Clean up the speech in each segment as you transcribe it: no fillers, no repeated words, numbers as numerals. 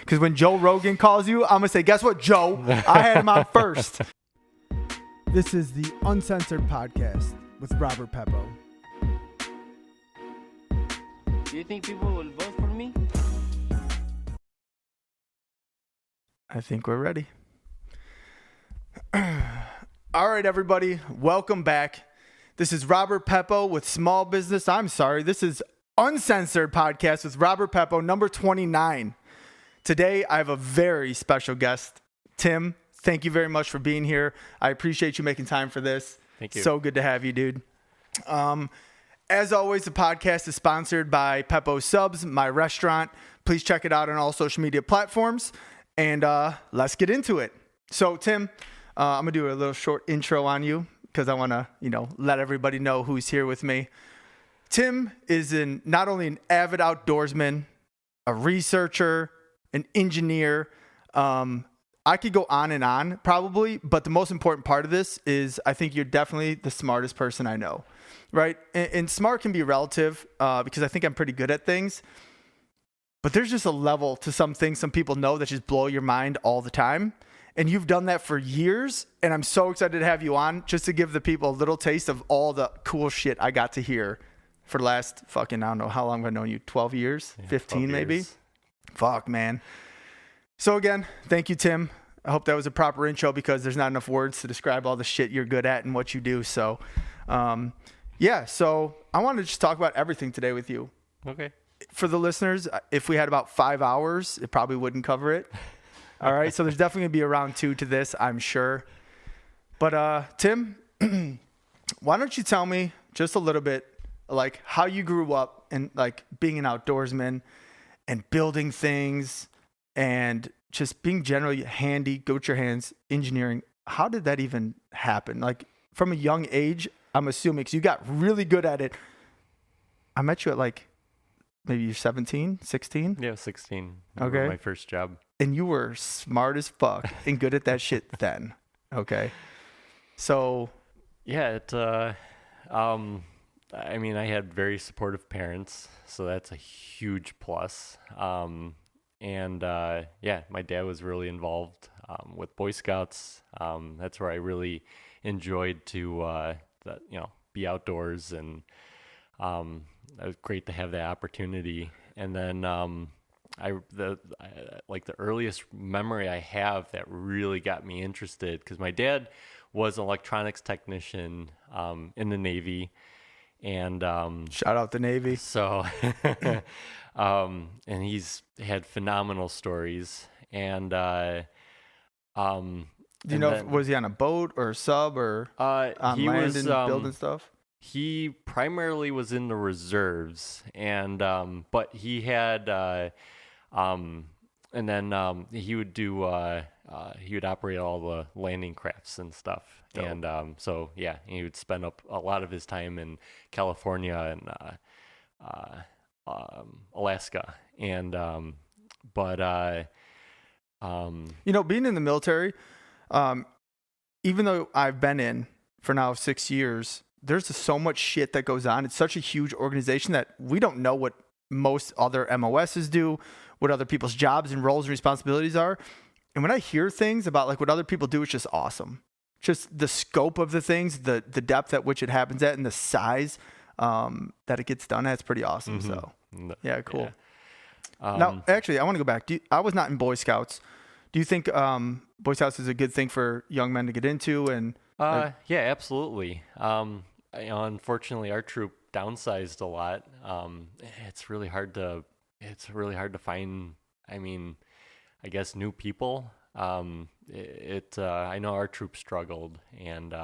Because when Joe Rogan calls you, I'm going to say, guess what, Joe? I had him on first. This is the Uncensored podcast with Robert Peppo. Do you think people will vote for me? I think we're ready. All right, everybody. Welcome back. This is Robert Peppo with This is Uncensored podcast with Robert Peppo, number 29. Today, I have a very special guest. Tim, thank you very much for being here. I appreciate you making time for this. Thank you. So good to have you, dude. As always, the podcast is sponsored by Peppo Subs, my restaurant. Please check it out on all social media platforms. And let's get into it. So, Tim, I'm going to do a little short intro on you because I want to, let everybody know who's here with me. Tim is not only an avid outdoorsman, a researcher, an engineer. I could go on and on probably, but the most important part of this is I think you're definitely the smartest person I know, right? And smart can be relative because I think I'm pretty good at things. But there's just a level to some things some people know that just blow your mind all the time. And you've done that for years. And I'm so excited to have you on just to give the people a little taste of all the cool shit I got to hear for the last I don't know how long have I known you? 12 years? Yeah, 15 maybe? Years. Fuck, man. So again, thank you, Tim. I hope that was a proper intro because there's not enough words to describe all the shit you're good at and what you do. So, so I wanted to just talk about everything today with you. Okay. For the listeners, if we had about 5 hours, it probably wouldn't cover it. All right. So there's definitely going to be a round 2 to this, I'm sure. But Tim, why don't you tell me just a little bit like how you grew up and like being an outdoorsman and building things and just being generally handy, go with your hands, engineering. How did that even happen? Like from a young age, I'm assuming, because you got really good at it. I met you at like maybe you're 17, 16? Yeah, 16. Okay. My first job. And you were smart as fuck and good at that shit then. Okay. So. Yeah, I mean, I had very supportive parents, so that's a huge plus. My dad was really involved with Boy Scouts. That's where I really enjoyed to be outdoors, and it was great to have that opportunity. And then the earliest memory I have that really got me interested, because my dad was an electronics technician in the Navy. And shout out the Navy. So and he's had phenomenal stories. And was he on a boat or a sub or on he land was, and building stuff? He primarily was in the reserves, and but he had he would do he would operate all the landing crafts and stuff. Dope. And he would spend up a lot of his time in California and Alaska. And being in the military, even though I've been in for now 6 years, there's just so much shit that goes on. It's such a huge organization that we don't know what most other MOSs do, what other people's jobs and roles and responsibilities are. And when I hear things about like what other people do, it's just awesome. Just the scope of the things, the depth at which it happens at, and the size that it gets done at, it's pretty awesome. Mm-hmm. So, yeah, cool. Yeah. Now, actually, I want to go back. I was not in Boy Scouts. Do you think Boy Scouts is a good thing for young men to get into? And yeah, absolutely. Unfortunately, our troop downsized a lot. It's really hard to find. I mean, I guess new people. I know our troop struggled, and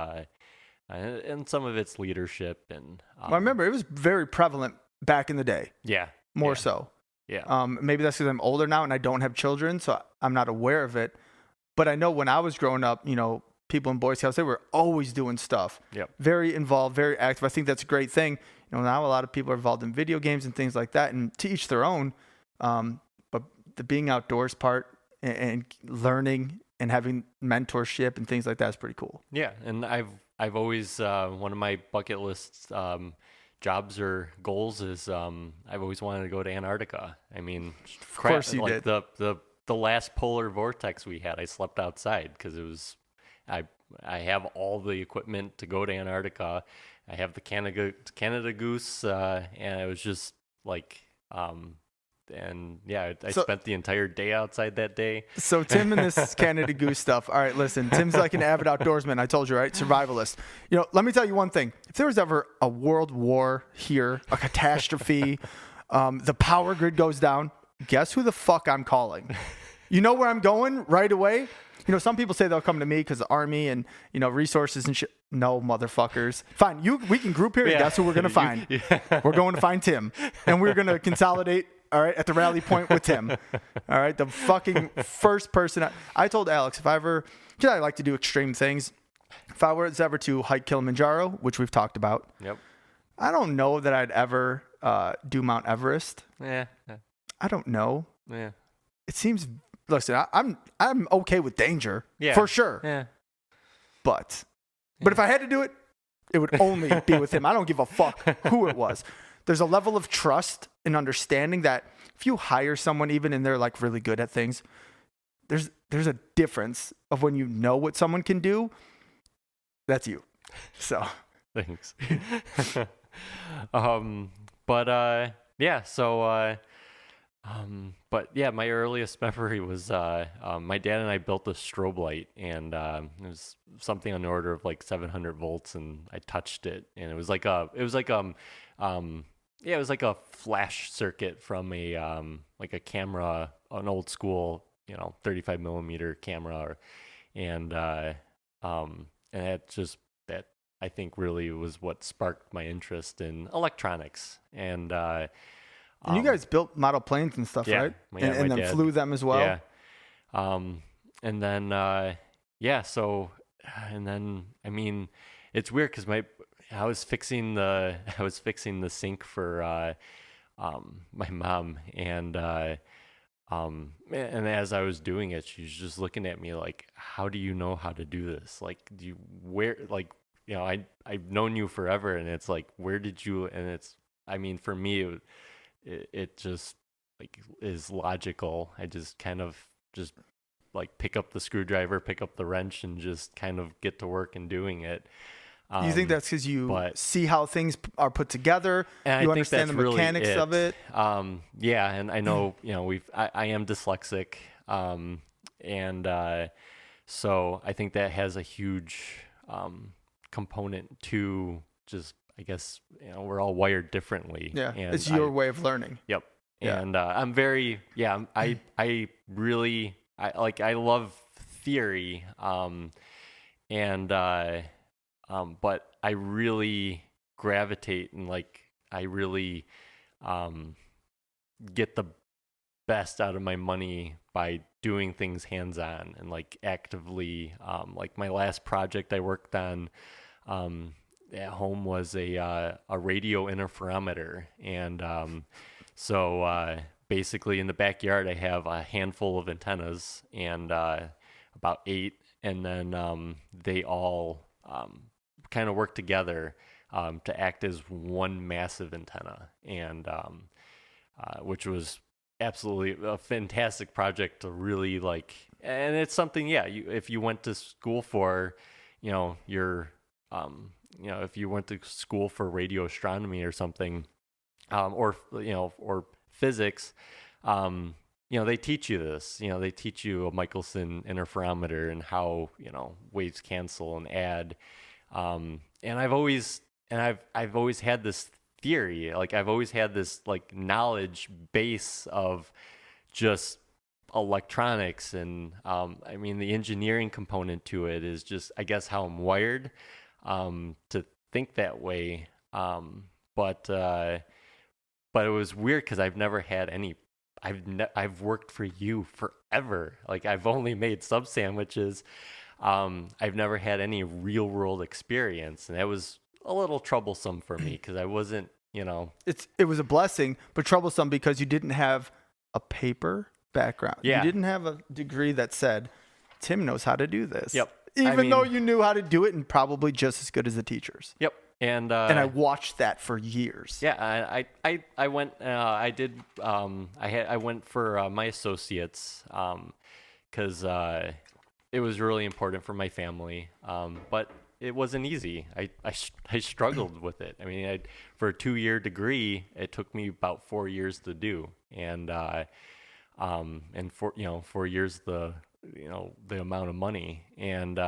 some of it's leadership. And I remember it was very prevalent back in the day. Yeah, more so. Yeah. Maybe that's because I'm older now and I don't have children, so I'm not aware of it. But I know when I was growing up, people in Boy Scouts, they were always doing stuff. Yep. Very involved, very active. I think that's a great thing. Now a lot of people are involved in video games and things like that, and to each their own. But the being outdoors part and learning and having mentorship and things like that is pretty cool. Yeah, and I've always one of my bucket lists jobs or goals is I've always wanted to go to Antarctica. I mean, of course you did. The the last polar vortex we had, I slept outside because it was, I have all the equipment to go to Antarctica. I have the Canada Goose, and it was just like, and yeah, I spent the entire day outside that day. So Tim and this Canada Goose stuff. All right, listen, Tim's like an avid outdoorsman. I told you, right? Survivalist. You know, let me tell you one thing. If there was ever a world war here, a catastrophe, the power grid goes down, guess who the fuck I'm calling? You know where I'm going right away? You know, some people say they'll come to me because the army and, you know, resources and shit. No, motherfuckers. Fine, we can group here. Yeah. Guess who we're going to find? We're going to find Tim. And we're going to consolidate, all right, at the rally point with Tim. All right, the fucking first person. I told Alex, if I ever, because I like to do extreme things, if I was ever to hike Kilimanjaro, which we've talked about, yep. I don't know that I'd ever do Mount Everest. Yeah. I don't know. Yeah. It seems... Listen, I'm okay with danger, for sure. Yeah. But if I had to do it, it would only be with him. I don't give a fuck who it was. There's a level of trust and understanding that if you hire someone, even and they're like really good at things, there's a difference of when you know what someone can do. That's you. So thanks. Yeah. So. But yeah, my earliest memory was my dad and I built a strobe light, and it was something on the order of like 700 volts, and I touched it, and it was like a flash circuit from a camera, an old school 35 millimeter camera, and that I think really was what sparked my interest in electronics, and you guys built model planes and stuff, right? Yeah, and then dad flew them as well? Yeah. And then, I mean, it's weird because I was fixing the sink for my mom, and as I was doing it, she was just looking at me like, how do you know how to do this? Like, I've known you forever, and it's like, where did you, and it's, I mean, for me, it just like is logical. I just kind of just like pick up the screwdriver, pick up the wrench, and just kind of get to work and doing it. You think that's because you see how things are put together? And you understand the mechanics of it? Yeah, and I know I am dyslexic, so I think that has a huge component to just. I guess we're all wired differently. Yeah, and it's your way of learning. Yep. Yeah. And I'm very I really love theory, but I really gravitate and I really get the best out of my money by doing things hands-on and actively. My last project I worked on. At home was a radio interferometer, and so basically in the backyard I have a handful of antennas and about 8, and then they all kind of work together to act as one massive antenna, and which was absolutely a fantastic project to really and it's something if you went to school for if you went to school for radio astronomy or something, or physics, they teach you this. They teach you a Michelson interferometer and how waves cancel and add. And I've always had this theory. I've always had this knowledge base of just electronics, and I mean the engineering component to it is just I guess how I'm wired. To think that way, but it was weird because I've never had any. I've worked for you forever. I've only made sub sandwiches. I've never had any real world experience, and that was a little troublesome for me because I wasn't. It was a blessing, but troublesome because you didn't have a paper background. Yeah. You didn't have a degree that said Tim knows how to do this. Yep. Even though you knew how to do it and probably just as good as the teachers. Yep. And I watched that for years. Yeah, I went. I did. I went for my associates because it was really important for my family. But it wasn't easy. I struggled with it. I mean, for a 2-year degree, it took me about 4 years to do, and for 4 years the amount of money, and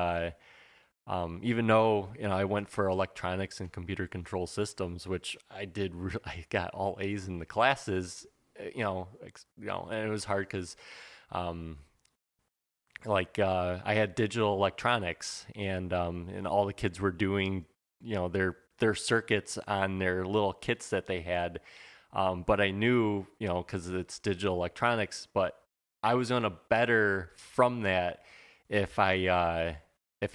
even though I went for electronics and computer control systems, which I did, I got all A's in the classes, and it was hard because, I had digital electronics, and all the kids were doing, their circuits on their little kits that they had, but I knew, because it's digital electronics, but I was gonna better from that if I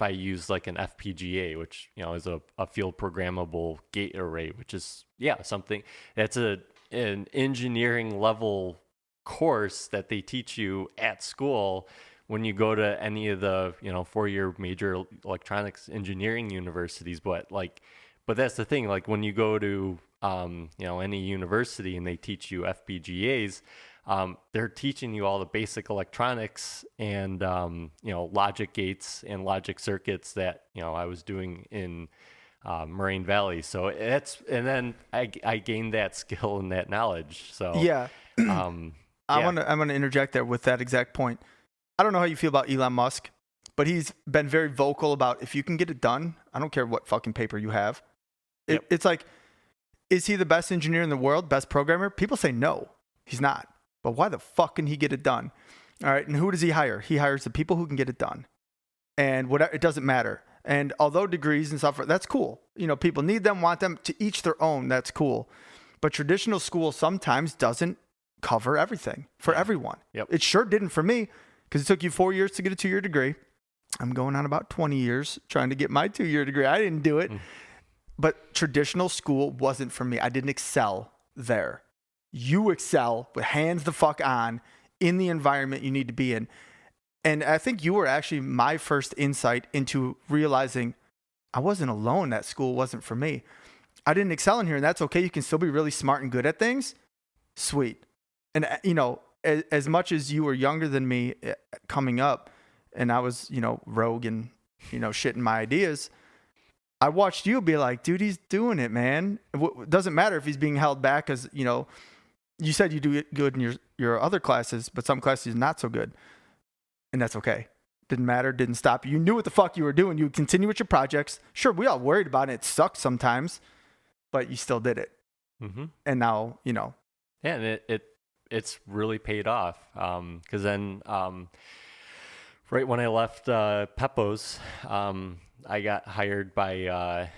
use like an FPGA, which is a field programmable gate array, which is something that's an engineering level course that they teach you at school when you go to any of the 4-year major electronics engineering universities. But that's the thing, like when you go to any university and they teach you FPGAs, they're teaching you all the basic electronics and logic gates and logic circuits that I was doing in Moraine Valley. So and then I gained that skill and that knowledge. So yeah, I'm gonna interject there with that exact point. I don't know how you feel about Elon Musk, but he's been very vocal about, if you can get it done, I don't care what fucking paper you have. Yep. It's like, is he the best engineer in the world, best programmer? People say no, he's not. But why the fuck can he get it done? All right, and who does he hire? He hires the people who can get it done. And whatever, it doesn't matter. And although degrees and stuff, that's cool. People need them, want them, to each their own. That's cool. But traditional school sometimes doesn't cover everything for everyone. Yep. It sure didn't for me, because it took you 4 years to get a 2-year degree. I'm going on about 20 years trying to get my 2-year degree. I didn't do it. But traditional school wasn't for me. I didn't excel there. You excel with hands the fuck on in the environment you need to be in. And I think you were actually my first insight into realizing I wasn't alone. That school wasn't for me. I didn't excel in here, and that's okay. You can still be really smart and good at things. Sweet. And, as much as you were younger than me coming up, and I was, rogue and, shitting my ideas, I watched you be like, dude, he's doing it, man. It doesn't matter if he's being held back because, you said you do good in your other classes, but some classes not so good. And that's okay. Didn't matter. Didn't stop you. You knew what the fuck you were doing. You would continue with your projects. Sure, we all worried about it. It sucked sometimes, but you still did it. Mm-hmm. And now, Yeah, and it's really paid off. Because then right when I left Peppo's, I got hired by a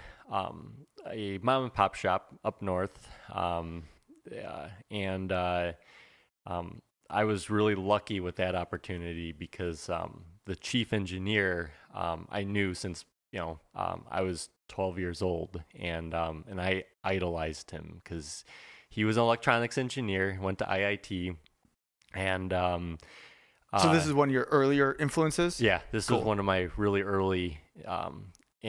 mom and pop shop up north. And I was really lucky with that opportunity because the chief engineer I knew since I was 12 years old, and I idolized him because he was an electronics engineer, went to IIT, and so this is one of your earlier influences? Yeah, this Cool. was one of my really early, he's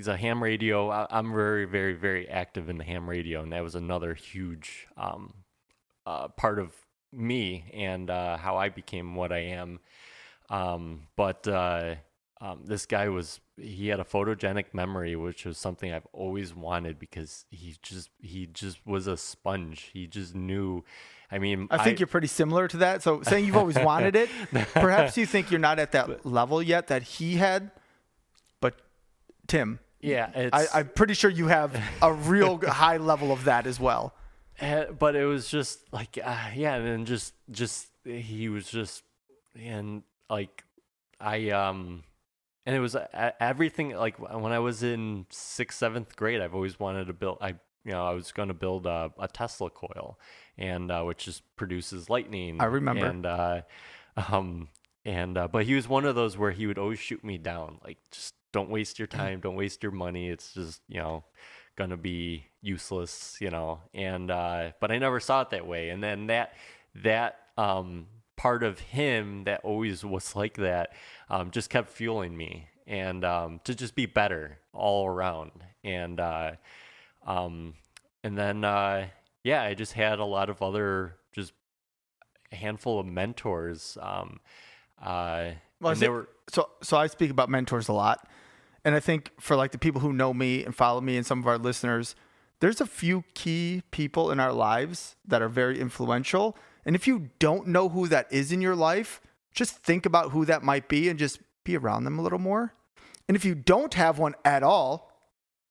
a ham radio. I'm very, very, very active in the ham radio, and that was another huge part of me and how I became what I am. But this guy he had a photogenic memory, which was something I've always wanted because he just was a sponge. He just knew. I mean, I think you're pretty similar to that. So saying you've always wanted it, perhaps you think you're not at that level yet that he had, but Tim, yeah, I'm pretty sure you have a real high level of that as well. But it was just like, and then just he was just, and like, and it was everything. Like when I was in 6th, 7th grade, I've always wanted to build. I was going to build a Tesla coil, and which just produces lightning. I remember. But he was one of those where he would always shoot me down, like, just don't waste your time, don't waste your money. It's just gonna be useless, And but I never saw it that way. And then that part of him that always was like that just kept fueling me. and to just be better all around. And then I just had a lot of other, just a handful of mentors. And they were So I speak about mentors a lot. And I think for like the people who know me and follow me and some of our listeners, there's a few key people in our lives that are very influential. And if you don't know who that is in your life, just think about who that might be and just be around them a little more. And if you don't have one at all,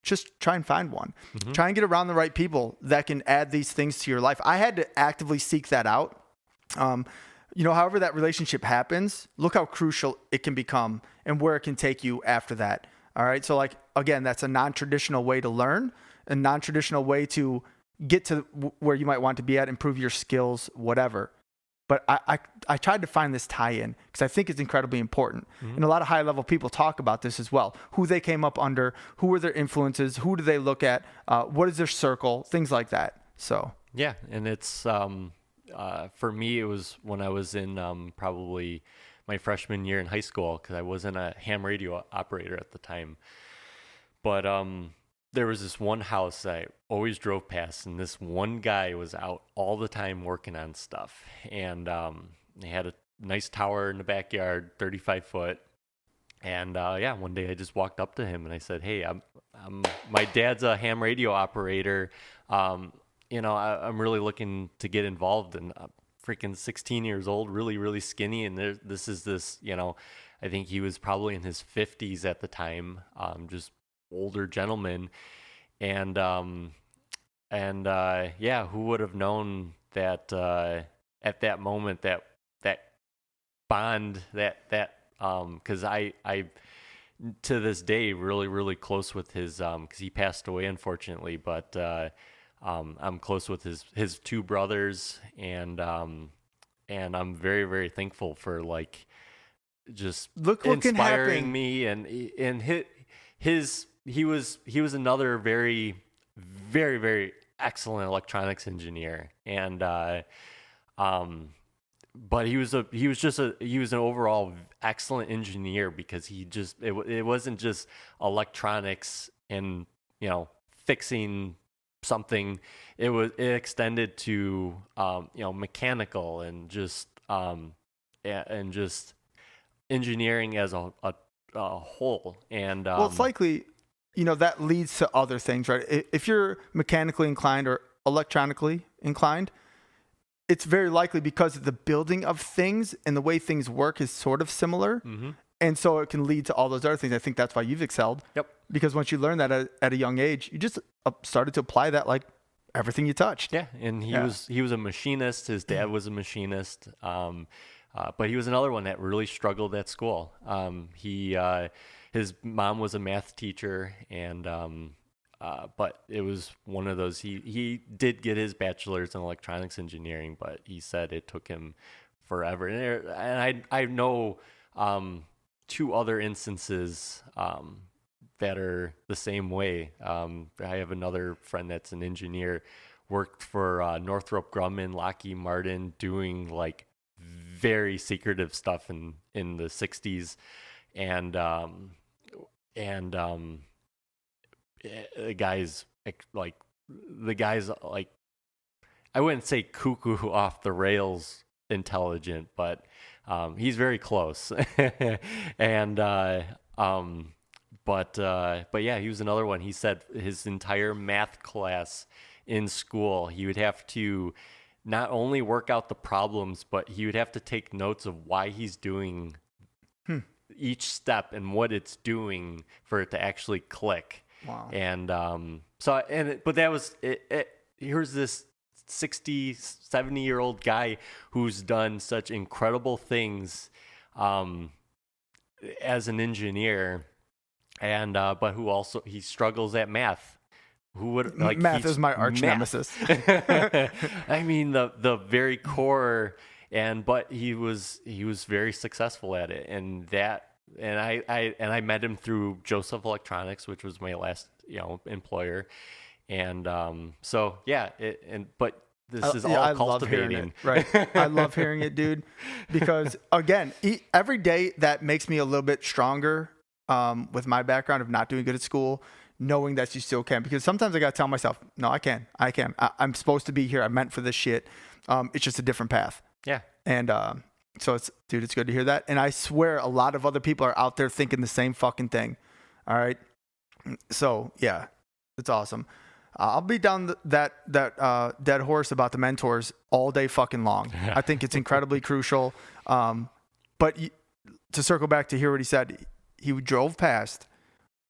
just try and find one. Mm-hmm. Try and get around the right people that can add these things to your life. I had to actively seek that out. However that relationship happens, look how crucial it can become and where it can take you after that. All right. So like, again, that's a non-traditional way to learn, a non-traditional way to get to where you might want to be at, improve your skills, whatever. But I tried to find this tie-in because I think it's incredibly important. Mm-hmm. And a lot of high-level people talk about this as well. Who they came up under, who were their influences, who do they look at, what is their circle, things like that. So yeah, and it's for me, it was when I was in probably my freshman year in high school, because I wasn't a ham radio operator at the time. But there was this one house I always drove past, and this one guy was out all the time working on stuff. And they had a nice tower in the backyard, 35 foot. And one day I just walked up to him and I said, "Hey, I'm my dad's a ham radio operator. I'm really looking to get involved." And I'm freaking 16 years old, really, really skinny. And I think he was probably in his 50s at the time, just older gentleman. And who would have known that at that moment that bond, because I to this day really, really close with his, because he passed away unfortunately, but I'm close with his two brothers, and I'm very, very thankful for like just inspiring me, and he was another very, very, very excellent electronics engineer, and but he was an overall excellent engineer, because it wasn't just electronics and fixing something. It extended to mechanical and just engineering as a whole. And well, it's likely that leads to other things, right? If you're mechanically inclined or electronically inclined, it's very likely because the building of things and the way things work is sort of similar. Mm-hmm. And so it can lead to all those other things. I think that's why you've excelled. Yep. Because once you learn that at a young age, you just started to apply that like everything you touched. Yeah. And he was a machinist. His dad was a machinist. But he was another one that really struggled at school. His mom was a math teacher, and but it was one of those. He did get his bachelor's in electronics engineering, but he said it took him forever. And I know two other instances that are the same way. I have another friend that's an engineer, worked for Northrop Grumman, Lockheed Martin, doing like very secretive stuff in the 60s, and the guy's like, I wouldn't say cuckoo off the rails intelligent, but he's very close. And but yeah, he was another one. He said his entire math class in school, he would have to not only work out the problems, but he would have to take notes of why he's doing each step and what it's doing for it to actually click. Wow. And but that was it. Here's this 60, 70-year-old guy who's done such incredible things as an engineer, and but who also, he struggles at math. Who would like math is my arch nemesis. I mean the very core, but he was very successful at it, and I met him through Joseph Electronics, which was my last employer, and so yeah, but this is all cultivating, right? I love hearing it, dude, because again, every day that makes me a little bit stronger with my background of not doing good at school, knowing that you still can. Because sometimes I got to tell myself, no, I can. I'm supposed to be here. I'm meant for this shit. It's just a different path. Yeah. And so it's good to hear that. And I swear a lot of other people are out there thinking the same fucking thing. All right. So yeah, it's awesome. I'll be down that dead horse about the mentors all day fucking long. I think it's incredibly crucial. But to circle back to hear what he said, he drove past,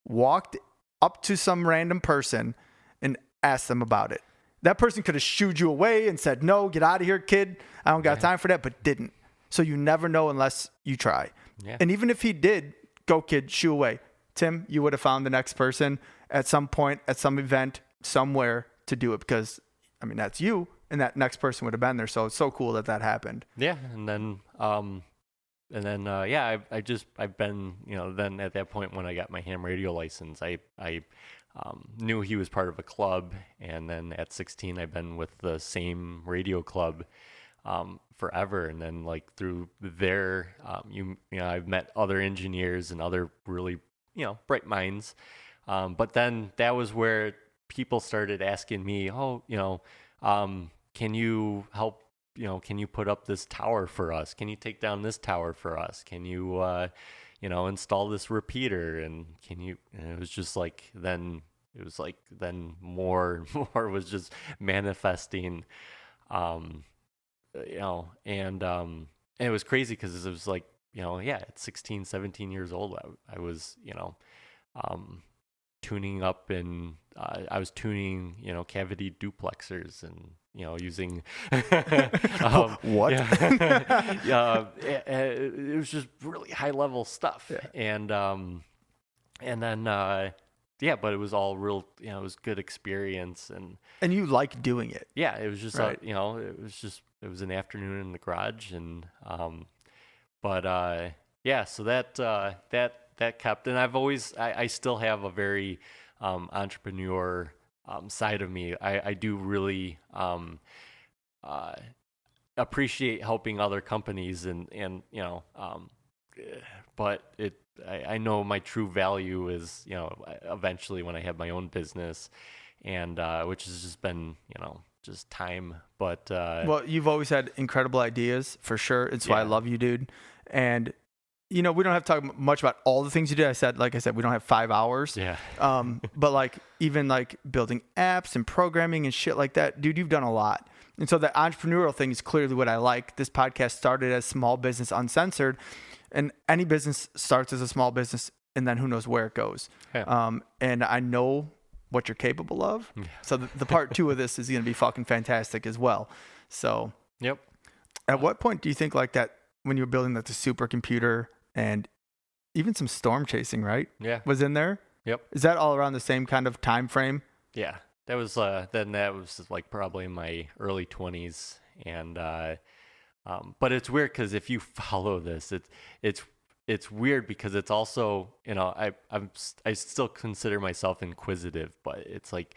walked up to some random person and asked them about it. That person could have shooed you away and said, no, get out of here, kid. I don't got time for that, but didn't. So you never know unless you try. Yeah. And even if he did, go kid, shoo away. Tim, you would have found the next person at some point, at some event, somewhere to do it because, I mean, that's you. And that next person would have been there. So it's so cool that happened. Yeah. And then, I've been, then at that point when I got my ham radio license, I knew he was part of a club. And then at 16, I've been with the same radio club forever. And then like through there, I've met other engineers and other really, bright minds. But then that was where people started asking me, can you help, can you put up this tower for us? Can you take down this tower for us? Can you, install this repeater? And it was just like, then more and more was just manifesting, and it was crazy because it was like, at 16, 17 years old, I was, tuning up and I was tuning, cavity duplexers and, using what? It was just really high level stuff. Yeah. And then, but it was all real, it was good experience and you like doing it. Yeah. It was just, right. It was an afternoon in the garage and, so that kept, and I've always, I still have a very entrepreneur side of me. I do really appreciate helping other companies but I know my true value is, eventually when I have my own business and which has just been, just time. But well, you've always had incredible ideas for sure. It's why I love you, dude. And we don't have to talk much about all the things you did. Like I said, we don't have 5 hours. Yeah. But like even like building apps and programming and shit like that, dude, you've done a lot. And so the entrepreneurial thing is clearly what I like. This podcast started as Small Business Uncensored, and any business starts as a small business, and then who knows where it goes. Yeah. And I know what you're capable of. Yeah. So the part 2 of this is going to be fucking fantastic as well. So. Yep. At what point do you think like that when you were building the supercomputer? And even some storm chasing, right? Yeah. Was in there? Yep. Is that all around the same kind of time frame? Yeah. That was like probably in my early 20s. And but it's weird because if you follow this, it's weird because it's also, I still consider myself inquisitive, but it's like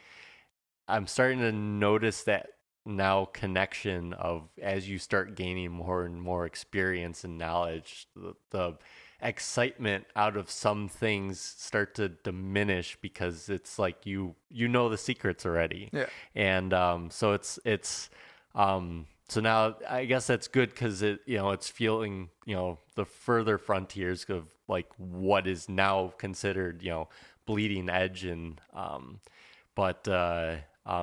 I'm starting to notice that now connection of as you start gaining more and more experience and knowledge, the excitement out of some things start to diminish because it's like you know the secrets already. Yeah. And so so now I guess that's good because it's feeling the further frontiers of like what is now considered bleeding edge and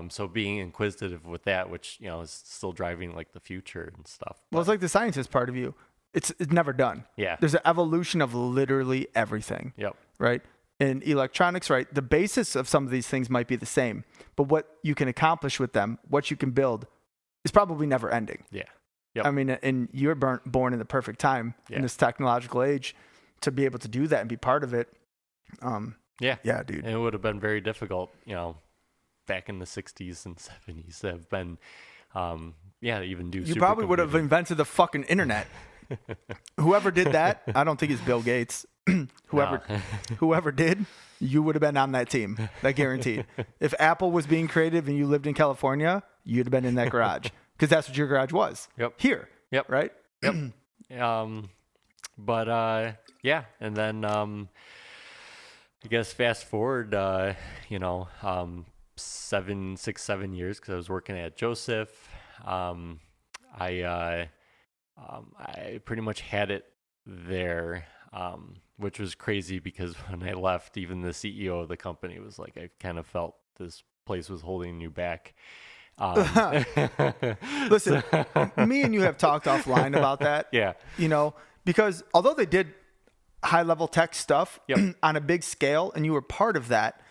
so being inquisitive with that, which, is still driving like the future and stuff. Well, it's like the scientist part of you. It's never done. Yeah. There's an evolution of literally everything. Yep. Right. In electronics, right, the basis of some of these things might be the same, but what you can accomplish with them, what you can build is probably never ending. Yeah. Yep. I mean, and you're born in the perfect time in this technological age to be able to do that and be part of it. Yeah, dude. And it would have been very difficult, back in the 60s and 70s to have been, even do. You probably would have invented the fucking internet. Whoever did that, I don't think it's Bill Gates. Whoever did, you would have been on that team. That guaranteed. If Apple was being creative and you lived in California, you'd have been in that garage because that's what your garage was. Yep. Here. Yep. Right. Yep. And then I guess fast forward, 7 years, because I was working at Joseph. I pretty much had it there, which was crazy because when I left, even the CEO of the company was like, I kind of felt this place was holding you back. Listen, me and you have talked offline about that. Yeah. Because although they did high level tech stuff Yep. on a big scale and you were part of that,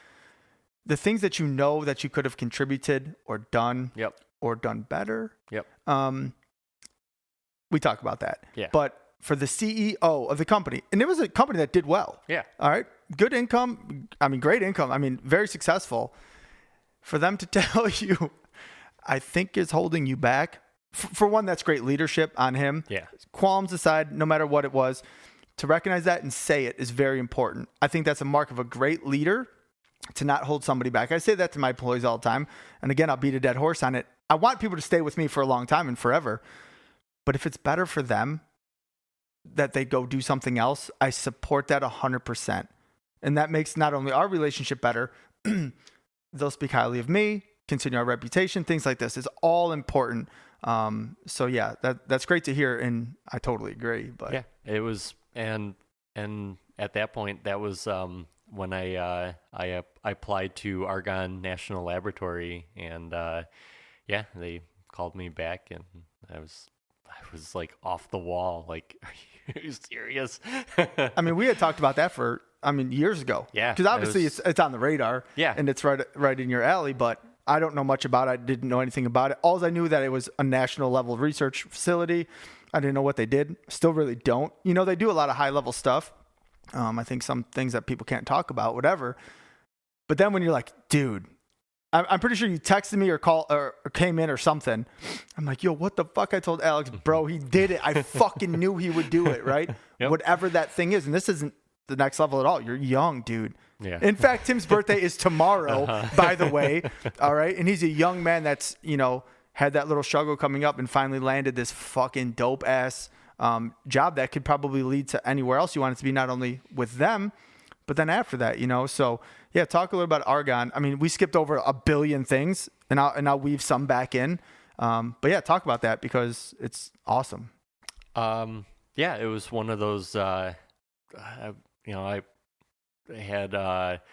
the things that that you could have contributed or done Yep. or done better. Yep. We talk about that. Yeah. But for the CEO of the company, and it was a company that did well. Yeah. All right. Good income. Great income. Very successful. For them to tell you, I think is holding you back. For one, that's great leadership on him. Yeah. Qualms aside, no matter what it was, to recognize that and say it is very important. I think that's a mark of a great leader, to not hold somebody back. I say that to my employees all the time. And again, I'll beat a dead horse on it. I want people to stay with me for a long time and forever. But if it's better for them that they go do something else, I support that 100%. And that makes not only our relationship better, they'll speak highly of me, continue our reputation, things like this. It's all important. So yeah, that's great to hear. And I totally agree. But yeah, it was, and at that point, that was when I applied to Argonne National Laboratory, and they called me back, and I was like off the wall. Like, are you serious? we had talked about that for years ago. Yeah, because obviously it's on the radar. Yeah, and it's right in your alley. But I don't know much about it. I didn't know anything about it. All I knew that it was a national level research facility. I didn't know what they did. Still really don't. They do a lot of high level stuff. I think some things that people can't talk about, whatever. But then when you're like, dude, I'm pretty sure you texted me or called or came in or something. I'm like, yo, what the fuck? I told Alex, bro, he did it. I fucking knew he would do it, right? Yep. Whatever that thing is. And this isn't the next level at all. You're young, dude. Yeah. In fact, Tim's birthday is tomorrow, by the way. All right. And he's a young man that's, had that little struggle coming up and finally landed this fucking dope ass job that could probably lead to anywhere else you want it to be, not only with them, but then after that, So yeah, talk a little about Argonne. We skipped over a billion things, and I'll weave some back in. But yeah, talk about that because it's awesome. Yeah, it was one of those. I had.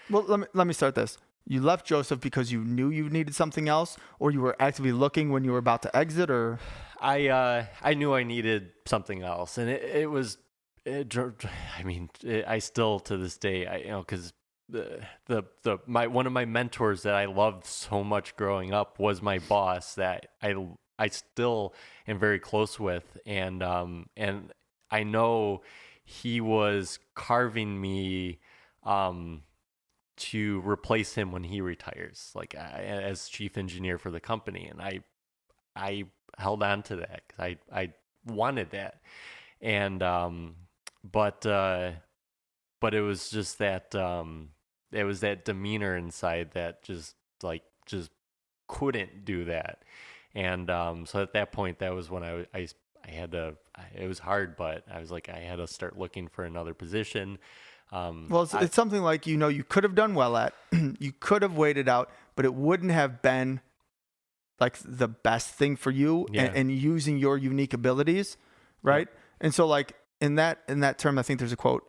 Well, let me start this. You left Joseph because you knew you needed something else, or you were actively looking when you were about to exit, or I knew I needed something else, and I still to this day, because one of my mentors that I loved so much growing up was my boss that I still am very close with, and I know he was carving me to replace him when he retires, like as chief engineer for the company, and I held on to that because I wanted that, and but it was just that it was that demeanor inside that just couldn't do that, and so at that point, that was when I had to. It was hard, but I was like, I had to start looking for another position. It's something like, you could have done well at, you could have waited out, but it wouldn't have been like the best thing for you, and using your unique abilities. Right. Yeah. And so like in that term, I think there's a quote,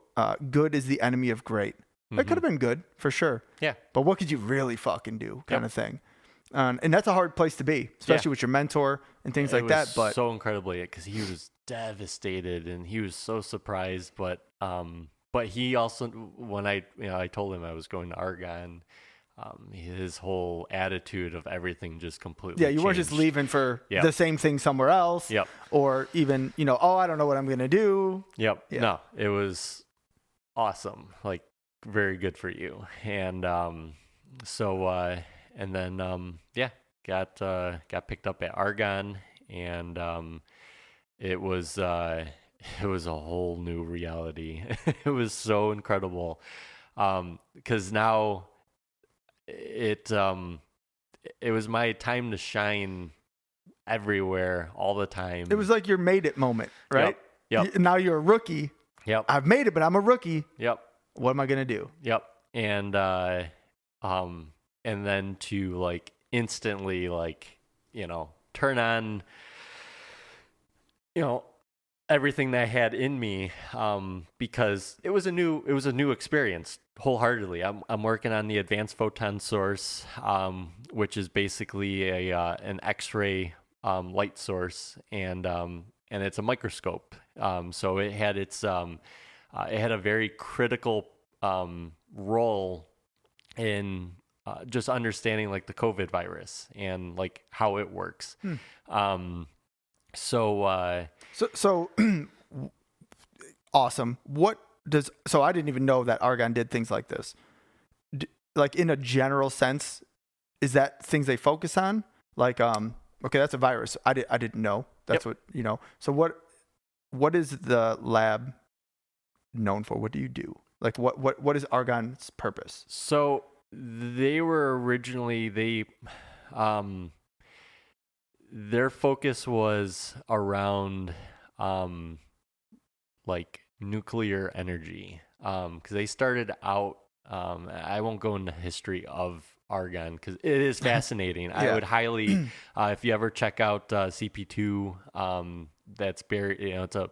good is the enemy of great. That could have been good for sure. Yeah. But what could you really fucking do kind of thing? And that's a hard place to be, especially with your mentor and things like that. But so incredibly, because he was devastated and he was so surprised, but he also, when I told him I was going to Argonne, his whole attitude of everything just completely changed. Weren't just leaving for the same thing somewhere else. Yep. Or even, I don't know what I'm going to do. Yep. Yeah. No, it was awesome. Like, very good for you. And and then got picked up at Argonne, and it was a whole new reality. It was so incredible, because now it was my time to shine everywhere all the time. It was like your made it moment, right? Yep. Now you're a rookie. Yep. I've made it, but I'm a rookie. Yep. What am I gonna do? Yep. and then to like instantly like, turn on, everything that I had in me, because it was a new experience wholeheartely. I'm working on the advanced photon source, which is basically an X-ray light source, and it's a microscope. So it had it had a very critical role in just understanding like the COVID virus and like how it works. So awesome. So I didn't even know that argon did things like this. Like in a general sense, is that things they focus on? Like, okay, that's a virus. I didn't know. That's Yep. what. So what is the lab known for? What do you do? Like what is argon's purpose? So they were originally their focus was around like nuclear energy, because they started out, I won't go into history of argon because it is fascinating. I would highly, if you ever check out CP2, that's buried,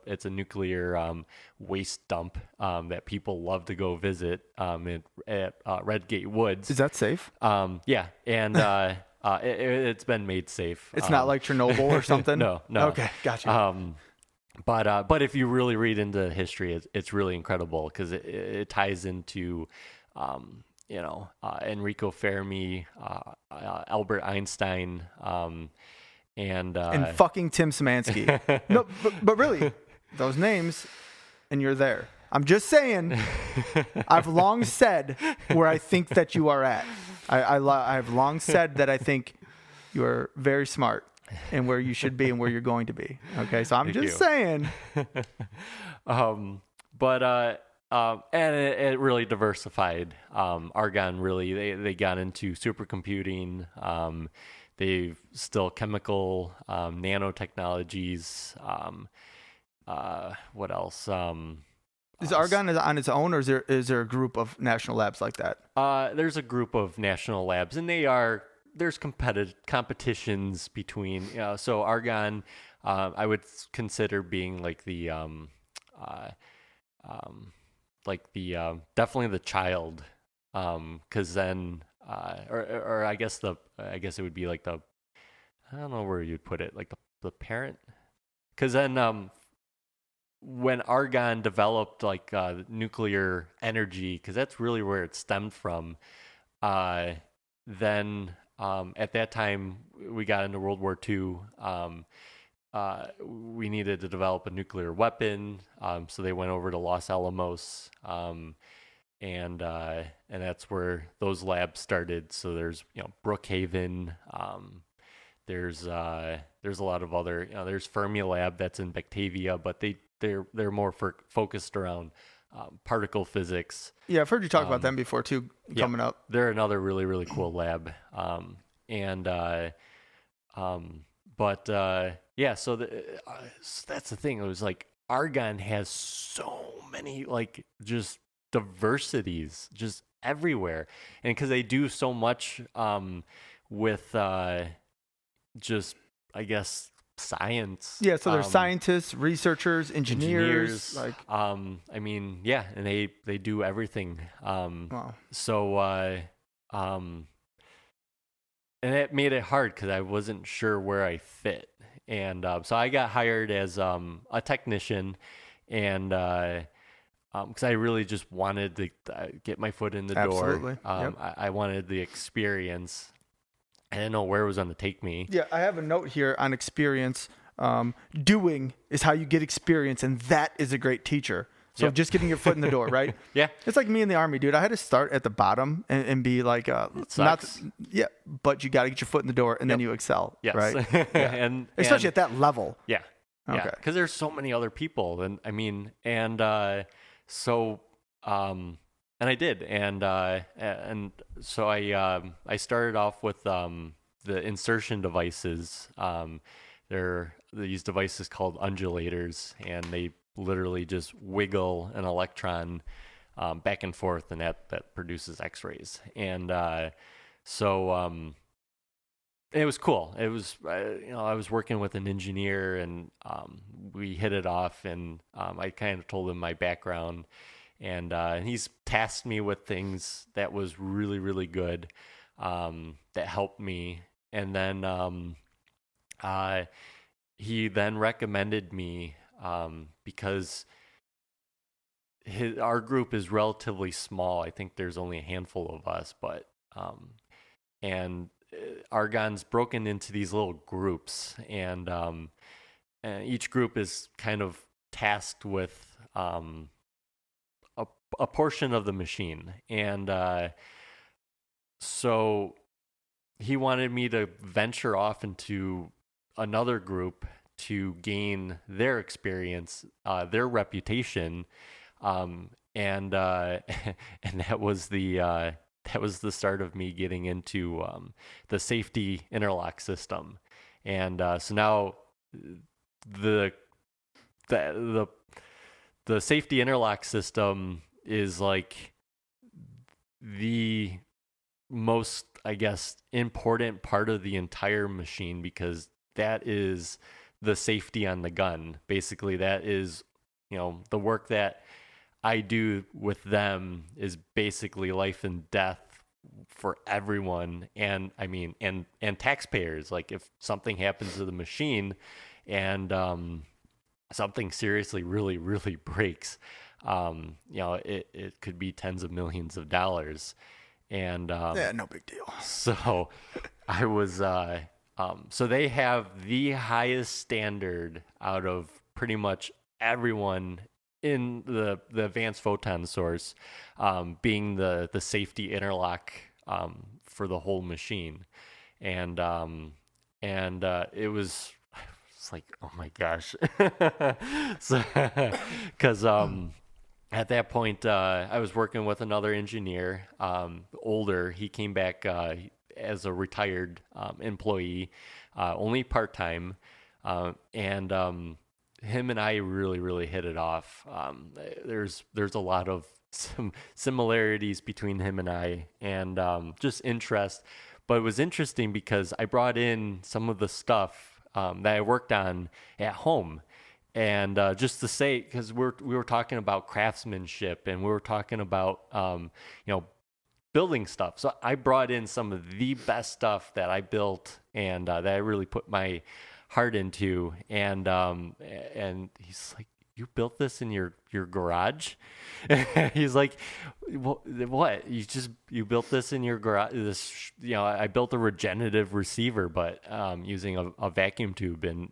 it's a nuclear waste dump that people love to go visit at Redgate Woods. Is that safe? Yeah, and it's been made safe. It's not like Chernobyl or something? No. Okay, gotcha. But if you really read into history, it's really incredible because it ties into, Enrico Fermi, Albert Einstein, and fucking Tim Szymanski. No, but really, those names, and you're there. I'm just saying, I've long said where I think that you are at. I've long said that I think you are very smart and where you should be and where you're going to be. Okay, so I'm just saying. And it really diversified. Argon really, they got into supercomputing. They've still chemical, nanotechnologies. What else? Is argon on its own, or is there a group of national labs like that? There's a group of national labs, and there's competitions between. So argon, I would consider being like the definitely the child, because then or I guess it would be like the, I don't know where you'd put it, like the parent, because then when argon developed like nuclear energy, because that's really where it stemmed from, then at that time we got into World War II. We needed to develop a nuclear weapon, so they went over to Los Alamos, and that's where those labs started. So there's Brookhaven, there's a lot of other, there's Fermilab that's in Batavia, but they're more focused around particle physics. Yeah, I've heard you talk about them before too. Coming up, they're another really really cool lab, So that's the thing. It was like argon has so many like just diversities just everywhere, and because they do so much with just, I guess, science. Yeah, so there's scientists, researchers, engineers. Like, and they do everything. wow. So, and it made it hard because I wasn't sure where I fit. And so I got hired as a technician, and because I really just wanted to get my foot in the Absolutely. door. Yep. I wanted the experience. I didn't know where it was going to take me. Yeah, I have a note here on experience. Doing is how you get experience, and that is a great teacher. So just getting your foot in the door, right? Yeah. It's like me in the Army, dude. I had to start at the bottom and be like, but you got to get your foot in the door, and then you excel, yes. right? Yeah. and especially at that level. Yeah. Okay. Yeah. Because there's so many other people, and I mean, and I did, and so I started off with the insertion devices. These devices called undulators, and they literally just wiggle an electron back and forth, and that produces X-rays. And so it was cool. It was, I was working with an engineer, and we hit it off, and I kind of told him my background, and he's tasked me with things that was really, really good, that helped me. And then he then recommended me, because our group is relatively small. I think there's only a handful of us, but and Argon's broken into these little groups, and each group is kind of tasked with a portion of the machine. And so he wanted me to venture off into another group to gain their experience, their reputation, and and that was the start of me getting into the safety interlock system. And so now the safety interlock system is like the most, I guess, important part of the entire machine, because that is the safety on the gun. Basically, that is, the work that I do with them is basically life and death for everyone. And I mean, and taxpayers. Like, if something happens to the machine and something seriously really, really breaks, it could be tens of millions of dollars. And yeah, no big deal. So I was so they have the highest standard out of pretty much everyone in the advanced photon source, being the safety interlock for the whole machine. And it was, it's like, oh my gosh. So, because at that point, I was working with another engineer, older. He came back as a retired employee, only part-time, and him and I really, really hit it off. There's a lot of some similarities between him and I, and just interest. But it was interesting because I brought in some of the stuff that I worked on at home. And just to say, because we were talking about craftsmanship, and we were talking about building stuff. So I brought in some of the best stuff that I built, and that I really put my heart into. And he's like, "You built this in your garage?" He's like, "What? You built this in your garage?" I built a regenerative receiver, but using a vacuum tube. And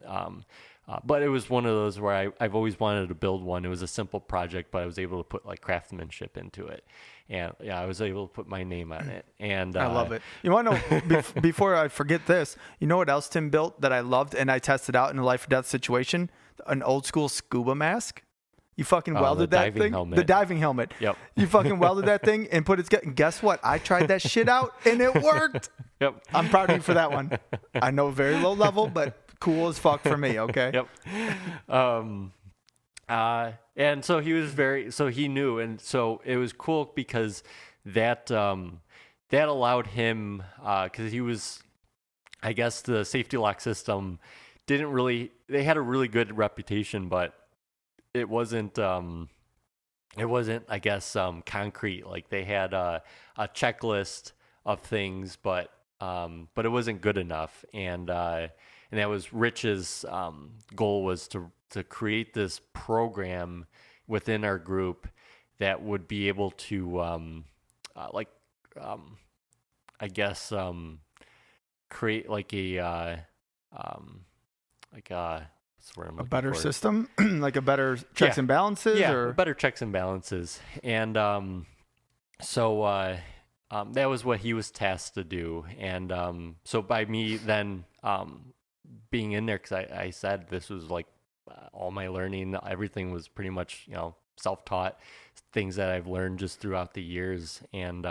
but it was one of those where I've always wanted to build one. It was a simple project, but I was able to put like craftsmanship into it. And yeah, I was able to put my name on it. And I love it. You want to know, before I forget this, you know what else Tim built that I loved and I tested out in a life or death situation? An old school scuba mask. You fucking welded that thing? Helmet. The diving helmet. Yep. You fucking welded that thing and put and guess what? I tried that shit out and it worked. Yep. I'm proud of you for that one. I know very low level, but cool as fuck for me, okay? Yep. And so he knew, and so it was cool because that allowed him, because he was, I guess the safety lock system they had a really good reputation, but it wasn't, I guess, concrete. Like, they had a checklist of things, but it wasn't good enough. And that was Rich's goal, was to create this program within our group that would be able to, I guess, create like what's the word I'm looking a better for? system, like a better checks and balances, or better checks and balances. And so that was what he was tasked to do. And so by me then being in there, because I said this was like all my learning, everything was pretty much self-taught, things that I've learned just throughout the years. And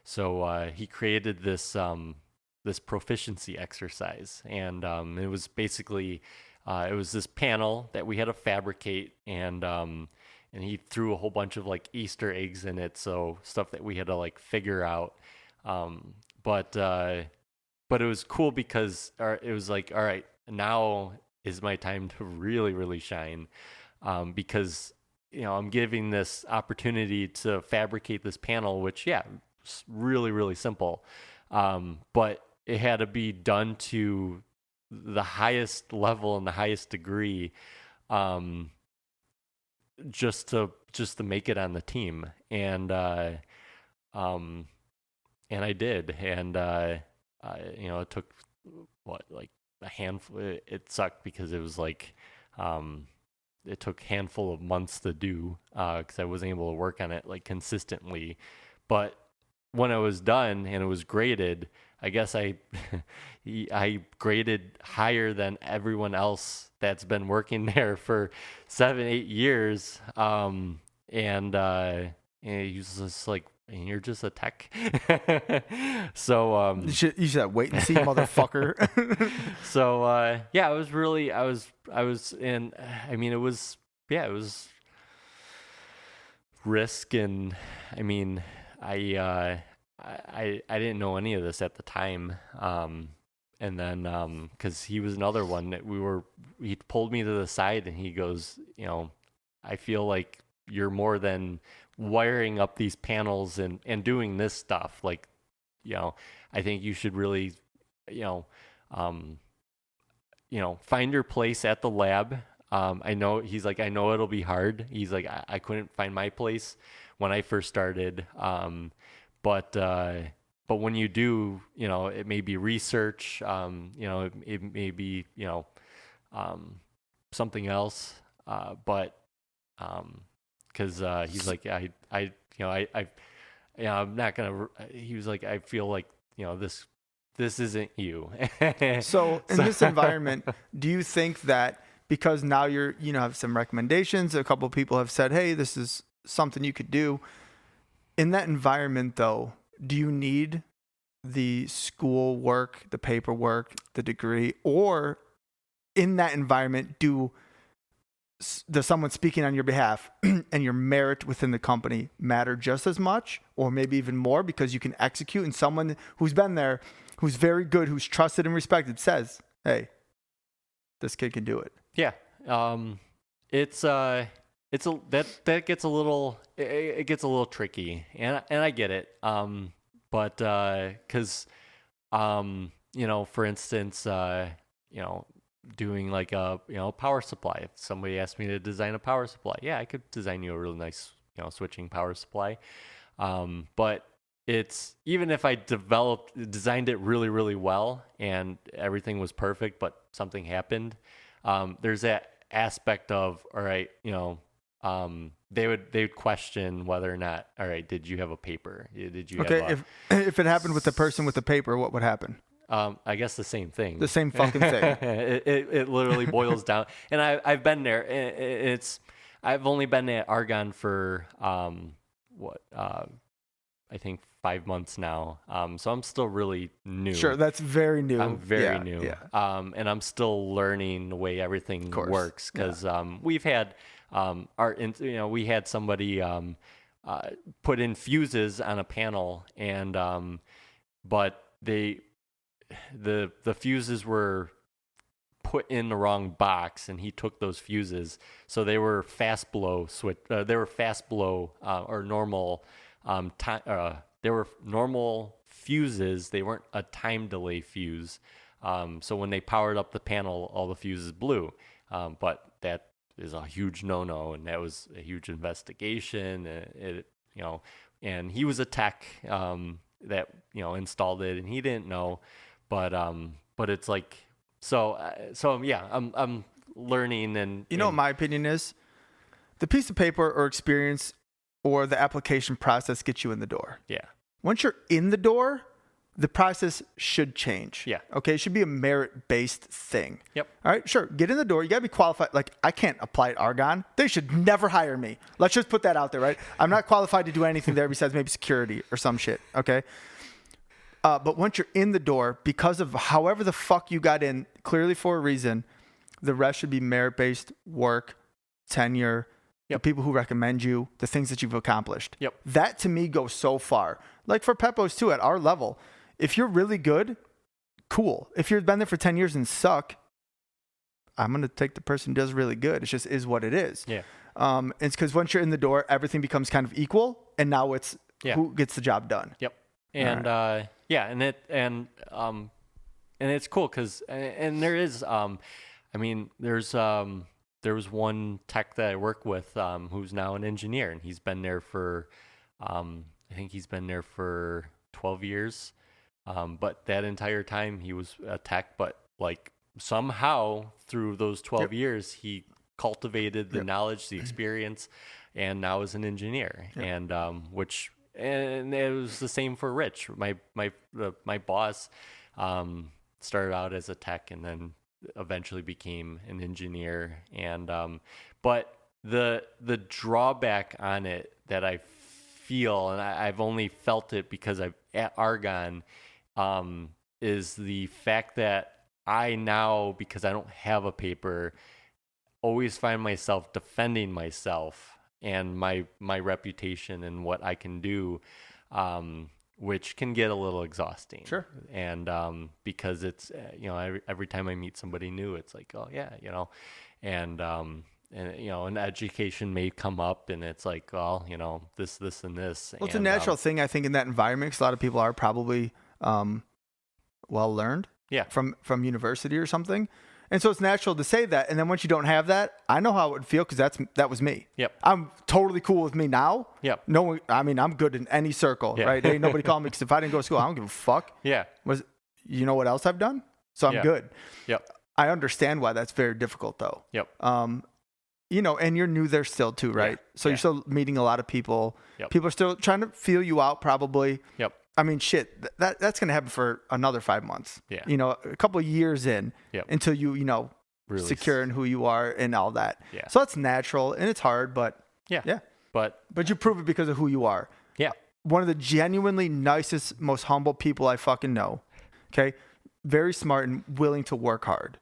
so he created this proficiency exercise, and it was basically it was this panel that we had to fabricate, and and he threw a whole bunch of like Easter eggs in it, so stuff that we had to like figure out. But it was cool because it was like, all right, now is my time to really, really shine, because I'm giving this opportunity to fabricate this panel, which it's really, really simple, but it had to be done to the highest level and the highest degree, just to make it on the team, and I did, and it took like a handful. It sucked because it was like it took a handful of months to do, because I wasn't able to work on it like consistently, but when I was done and it was graded, I guess I graded higher than everyone else that's been working there for 7-8 years. And he was just like, "You're just a tech." So you should wait and see, motherfucker. So I was in. I mean, it was risk, and I mean, I didn't know any of this at the time, and then because he was another one that he pulled me to the side and he goes, I feel like you're more than wiring up these panels and doing this stuff. Like, I think you should really, find your place at the lab. I know, he's like, I know it'll be hard. He's like, I couldn't find my place when I first started. But when you do, it may be research, it may be, something else. But because he's like, I'm not gonna. He was like, I feel like, this isn't you. So in this environment, do you think that because now you're, have some recommendations, a couple of people have said, hey, this is something you could do. In that environment, though, do you need the school work, the paperwork, the degree, or in that environment, does someone speaking on your behalf and your merit within the company matter just as much, or maybe even more, because you can execute, and someone who's been there, who's very good, who's trusted and respected, says, hey, this kid can do it? Yeah. That gets a little, it gets a little tricky, and I get it. But cause, for instance, doing like a, power supply. If somebody asked me to design a power supply, I could design you a really nice, switching power supply. But it's, even if I designed it really, really well and everything was perfect, but something happened, there's that aspect of, all right, they would question whether or not, all right, did you have a paper? Did you have if it happened with the person with the paper, what would happen? I guess the same thing. The same fucking thing. It literally boils down. And I've been there. I've only been at Argonne for I think 5 months now. So I'm still really new. Sure, that's very new. I'm very new. Yeah. And I'm still learning the way everything works, because we've had we had somebody put in fuses on a panel, and but the fuses were put in the wrong box, and he took those fuses, so they were fast blow switch. They were fast blow or normal time. They were normal fuses. They weren't a time delay fuse. So when they powered up the panel, all the fuses blew. But that is a huge no-no, and that was a huge investigation. And he was a tech that installed it, and he didn't know. But it's like, so yeah, I'm learning, and what my opinion is? The piece of paper or experience or the application process gets you in the door. Yeah. Once you're in the door, the process should change. Yeah. Okay. It should be a merit-based thing. Yep. All right. Sure. Get in the door. You got to be qualified. Like, I can't apply at Argonne. They should never hire me. Let's just put that out there, right? I'm not qualified to do anything there besides maybe security or some shit. Okay. But once you're in the door, because of however the fuck you got in, clearly for a reason, the rest should be merit-based work, tenure, the people who recommend you, the things that you've accomplished. Yep. That to me goes so far. Like for Peppo's too, at our level, if you're really good, cool. If you've been there for 10 years and suck, I'm going to take the person who does really good. It just is what it is. Yeah. It's because once you're in the door, everything becomes kind of equal, and now it's who gets the job done. Yep. And and it's cool because there is there was one tech that I work with who's now an engineer, and he's been there for I think he's been there for 12 years. But that entire time he was a tech, but like somehow through those 12 years he cultivated the knowledge, the experience, and now is an engineer. And and it was the same for Rich. My boss started out as a tech and then eventually became an engineer. And but the drawback on it that I feel, and I've only felt it because I'm at Argonne, is the fact that I now, because I don't have a paper, always find myself defending myself and my reputation and what I can do, which can get a little exhausting. Sure. And because it's every time I meet somebody new, it's like, oh yeah, and an education may come up, and it's like, well, this and this. Well, it's a natural thing, I think, in that environment, because a lot of people are probably well learned. Yeah. From university or something. And so it's natural to say that. And then once you don't have that, I know how it would feel, because that was me. Yep. I'm totally cool with me now. Yep. No one, I'm good in any circle, right? Ain't nobody call me, because if I didn't go to school, I don't give a fuck. Yeah. You know what else I've done? So I'm good. Yep. I understand why that's very difficult, though. Yep. And you're new there still too, right? Yeah. So you're still meeting a lot of people. Yep. People are still trying to feel you out, probably. Yep. I mean, shit, that's going to happen for another 5 months. Yeah. A couple of years in until you, really secure in who you are and all that. Yeah. So that's natural, and it's hard, but yeah. But you prove it because of who you are. Yeah. One of the genuinely nicest, most humble people I fucking know. Okay. Very smart and willing to work hard.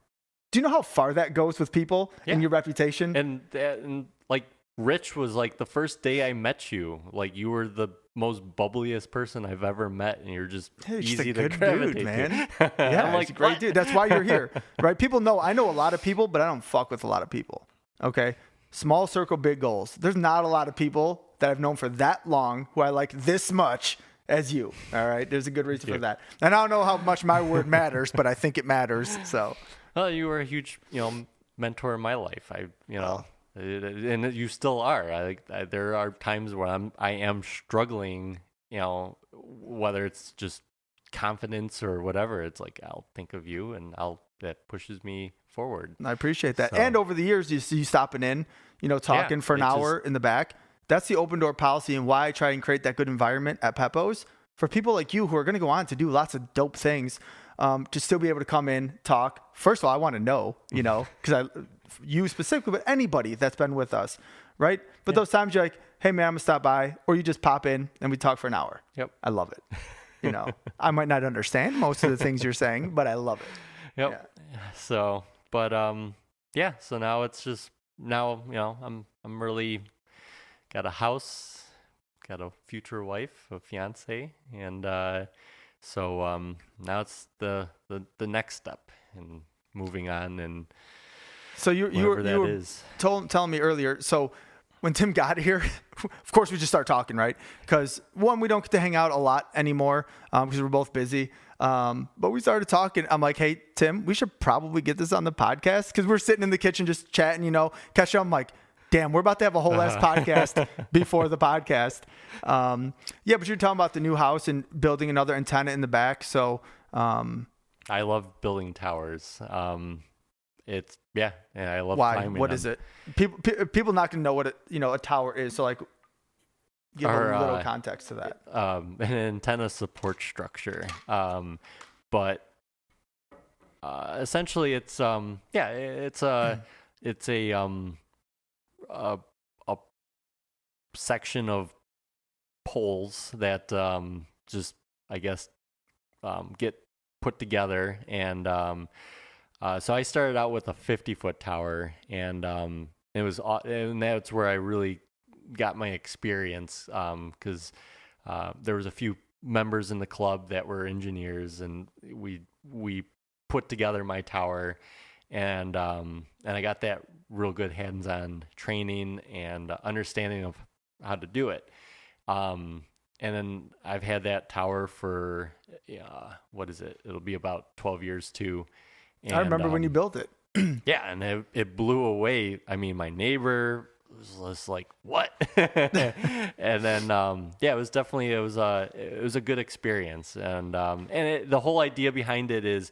Do you know how far that goes with people and your reputation? And like Rich was like the first day I met you, like you were the most bubbliest person I've ever met, and you're just easy to gravitate dude, man. to. Yeah, I'm like, he's a great dude. That's why you're here, right? People know I know a lot of people, but I don't fuck with a lot of people. Okay, small circle, big goals. There's not a lot of people that I've known for that long who I like this much as you. All right, there's a good reason for that. And I don't know how much my word matters, but I think it matters. So, well, you were a huge, mentor in my life. And you still are. There are times where I am struggling, whether it's just confidence or whatever. It's like I'll think of you, and that pushes me forward. I appreciate that. So. And over the years, you see stopping in, talking for an hour in the back. That's the open door policy, and why I try and create that good environment at Peppo's for people like you who are going to go on to do lots of dope things. To still be able to come in, talk. First of all, I want to know, because you specifically, but anybody that's been with us, right? But those times you're like, hey man, I'm gonna stop by, or you just pop in and we talk for an hour. Yep. I love it. I might not understand most of the things you're saying, but I love it. Yep. Yeah. So, but so now it's just I'm really got a house, got a future wife, a fiance, and so now it's the next step and moving on, and so you were telling me earlier. So when Tim got here, of course we just start talking, right? Because one, we don't get to hang out a lot anymore because we're both busy. But we started talking. I'm like, hey Tim, we should probably get this on the podcast, because we're sitting in the kitchen just chatting, catch up. I'm like, damn, we're about to have a whole ass podcast before the podcast. But you're talking about the new house and building another antenna in the back. So, I love building towers. It's I love why? climbing. What is it? People not gonna know what a tower is. So like, give a little context to that. An antenna support structure. But essentially, it's a section of poles that just, I guess, get put together. And so I started out with a 50-foot tower, and and that's where I really got my experience, because there was a few members in the club that were engineers, and we put together my tower, and I got that real good hands-on training and understanding of how to do it. And then I've had that tower for what is it? It'll be about 12 years too. And, I remember when you built it. yeah, and it blew away. I mean, my neighbor was just like, "What?" And then it was a good experience, and the whole idea behind it is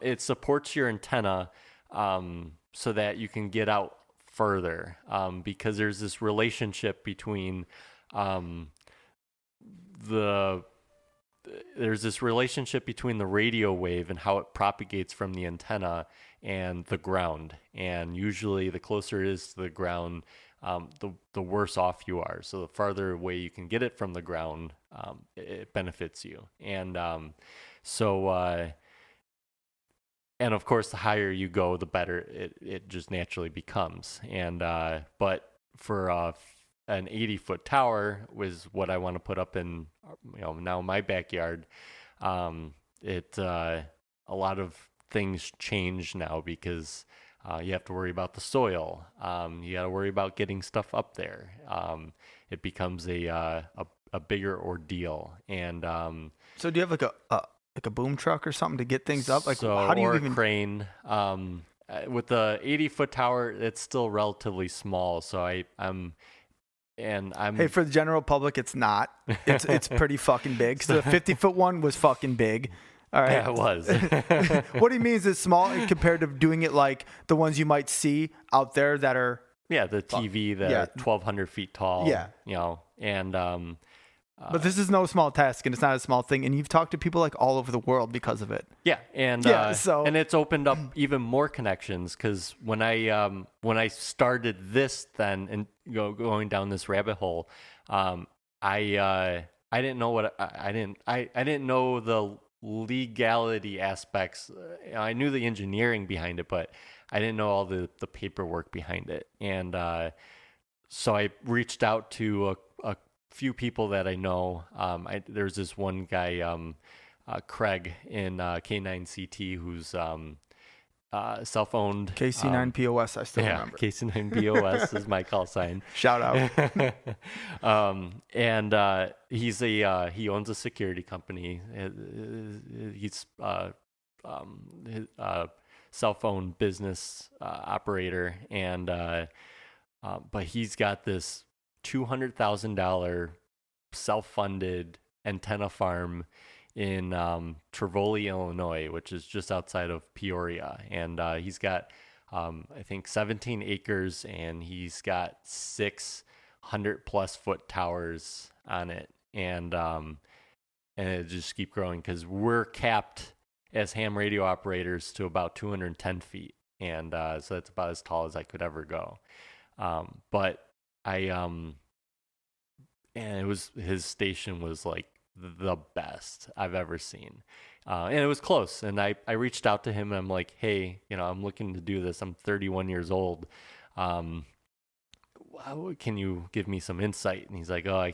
it supports your antenna so that you can get out further, because there's this relationship between the radio wave and how it propagates from the antenna and the ground. And usually the closer it is to the ground, the worse off you are. So the farther away you can get it from the ground, it benefits you. And and of course, the higher you go, the better it just naturally becomes. And but for an 80-foot tower was what I want to put up in, now my backyard. A lot of things change now because you have to worry about the soil. You got to worry about getting stuff up there. It becomes a bigger ordeal. And so do you have like a boom truck or something to get things up? Like, so, how do you or even a crane? With the 80-foot tower, it's still relatively small. So I'm Hey, for the general public, it's not. It's pretty fucking big. So the 50-foot one was fucking big. All right. Yeah, it was. What he means is small compared to doing it like the ones you might see out there that are. Yeah, the TV that are 1,200 feet tall. Yeah. And but this is no small task, and it's not a small thing. And you've talked to people like all over the world because of it. Yeah, and and it's opened up even more connections, because when I started this then and going down this rabbit hole, I didn't know what I didn't know the legality aspects. I knew the engineering behind it, but I didn't know all the paperwork behind it. And so I reached out to a few people that I know. There's this one guy, Craig in K9CT, who's self-owned. KC9POS, I still remember. KC9POS is my call sign. Shout out. And he owns a security company. He's self-owned business operator, and but he's got this $200,000 self-funded antenna farm in Tivoli, Illinois, which is just outside of Peoria. And he's got, I think, 17 acres, and he's got 600+ foot towers on it. And it just keep growing, because we're capped as ham radio operators to about 210 feet. And so that's about as tall as I could ever go. But and his station was like the best I've ever seen. And it was close. And I reached out to him, and I'm like, hey, I'm looking to do this. I'm 31 years old. Can you give me some insight? And he's like, oh,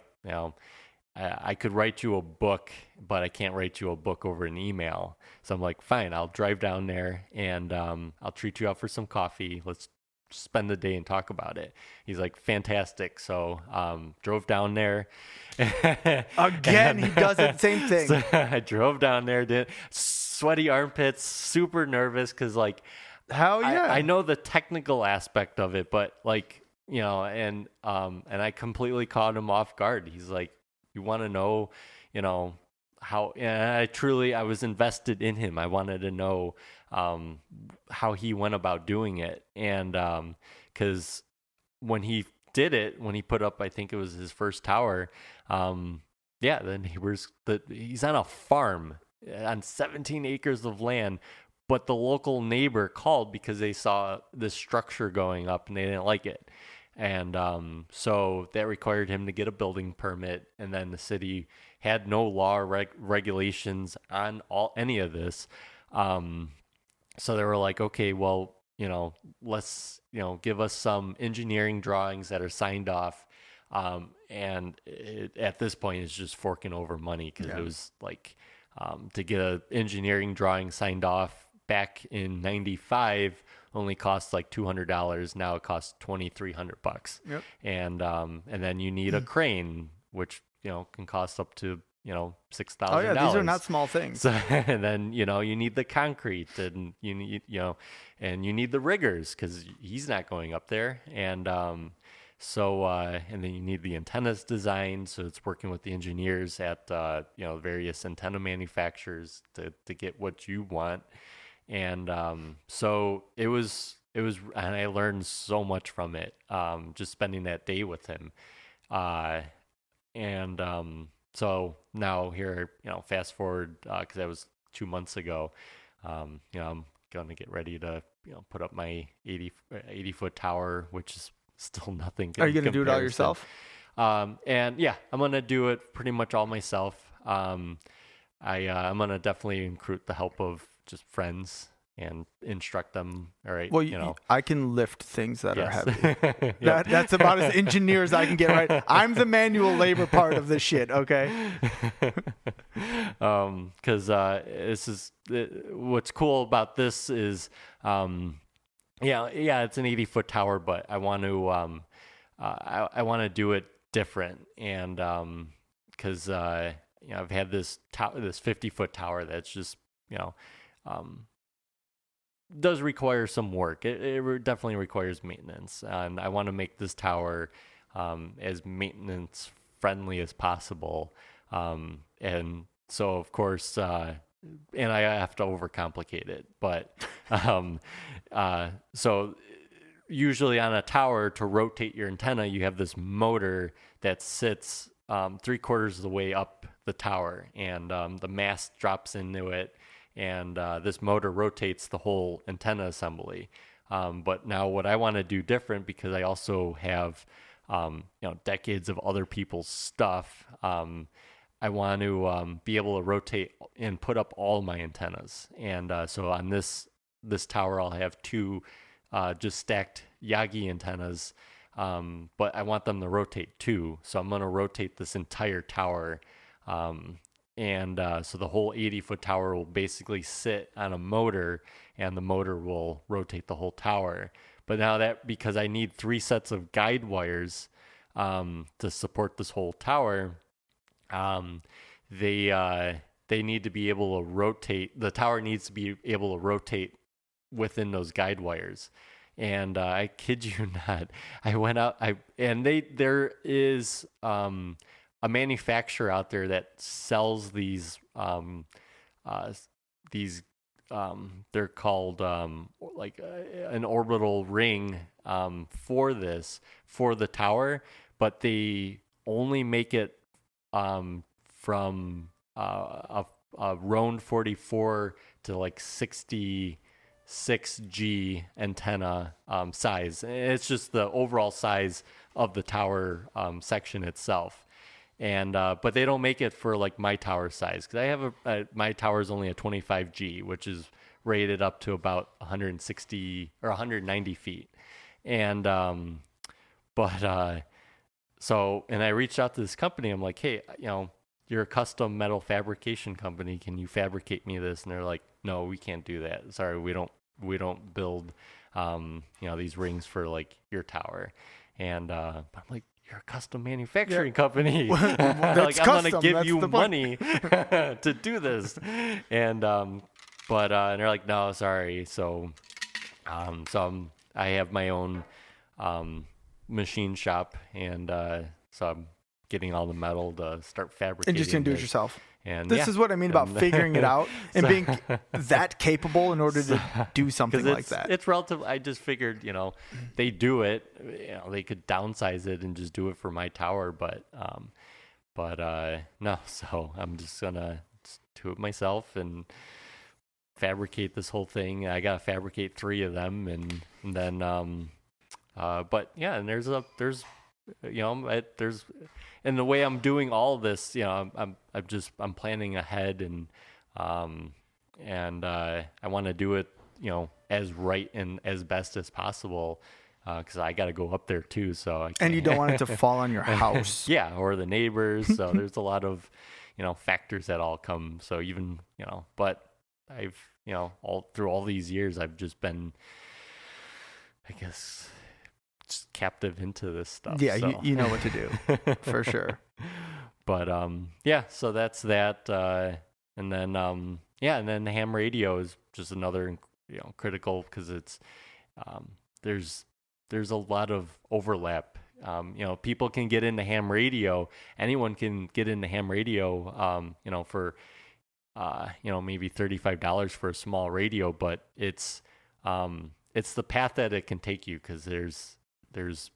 I could write you a book, but I can't write you a book over an email. So I'm like, fine, I'll drive down there, and I'll treat you out for some coffee. Let's spend the day and talk about it. He's like, fantastic. So drove down there. Again, he does the same thing. So I drove down there, did sweaty armpits, super nervous, because like, hell yeah, I know the technical aspect of it, but like, and I completely caught him off guard. He's like, you want to know, how, and I was invested in him. I wanted to know how he went about doing it. And because when he did it, when he put up, I think it was his first tower, then he's on a farm on 17 acres of land, but the local neighbor called because they saw this structure going up and they didn't like it. And so that required him to get a building permit, and then the city had no law or regulations on any of this. So they were like, okay, well, let's, give us some engineering drawings that are signed off. And at this point, it's just forking over money because it was like to get an engineering drawing signed off back in '95 only costs like $200. Now it costs $2,300. Yep. And then you need a crane, which can cost up to $6,000. Oh yeah, these are not small things. So, and then you need the concrete, and you need and you need the riggers because he's not going up there, and and then you need the antennas designed. So it's working with the engineers at various antenna manufacturers to get what you want, and so it was, and I learned so much from it, just spending that day with him, So now here, fast forward, because that was 2 months ago, I'm going to get ready to, put up my 80-foot tower, which is still nothing. Are you going to do it all yourself? And yeah, I'm going to do it pretty much all myself. I'm going to definitely recruit the help of just friends and instruct them. All right. Well, I can lift things that are Yes. heavy. That's about as engineer as I can get, right? I'm the manual labor part of this shit. Okay. Cause, what's cool about this is, it's an 80-foot tower, but I want to, I want to do it different. And, cause, I've had this 50-foot tower that's just, does require some work. It definitely requires maintenance, and I want to make this tower as maintenance friendly as possible. And so, of course, and I have to overcomplicate it. But so usually on a tower, to rotate your antenna, you have this motor that sits 3/4 of the way up the tower, and the mast drops into it. And this motor rotates the whole antenna assembly. But now what I want to do different, because I also have, decades of other people's stuff, I want to be able to rotate and put up all my antennas. And so on this tower, I'll have 2 just stacked Yagi antennas, but I want them to rotate too. So I'm going to rotate this entire tower. And so the whole 80-foot tower will basically sit on a motor, and the motor will rotate the whole tower. But now because I need 3 sets of guide wires to support this whole tower, they need to be able to rotate. The tower needs to be able to rotate within those guide wires. And I kid you not, I went out. There is a manufacturer out there that sells these they're called like an orbital ring for the tower, but they only make it from a Roan 44 to like 66G antenna size. It's just the overall size of the tower section itself. And but they don't make it for like my tower size, because I have my tower is only a 25G, which is rated up to about 160 or 190 feet. And so I reached out to this company. I'm like, hey, you're a custom metal fabrication company. Can you fabricate me this? And they're like, no, we can't do that. Sorry, we don't build these rings for like your tower. And I'm like, you're a custom manufacturing company. Like, I'm going to give you money to do this. And, but they're like, no, sorry. So I have my own, machine shop. And, so I'm getting all the metal to start fabricating. And just going to do it yourself. And this is what I mean about figuring it out and being that capable in order to do something like that. It's relative. I just figured, they do it. They could downsize it and just do it for my tower, but no. So I'm just gonna do it myself and fabricate this whole thing. I gotta fabricate 3 of them, and then but yeah, and there's and the way I'm doing all this, I'm planning ahead, and I want to do it, as right and as best as possible. Because I got to go up there too, so and you don't want it to fall on your house. Yeah, or the neighbors. So there's a lot of factors that all come. So even but I've all through all these years, I've just been, I guess, just captive into this stuff. Yeah, so. you know what to do for sure. But yeah, so that's that, and then and then the ham radio is just another critical, because it's there's a lot of overlap. People can get into ham radio. Anyone can get into ham radio. For maybe $35 for a small radio, but it's the path that it can take you, because there's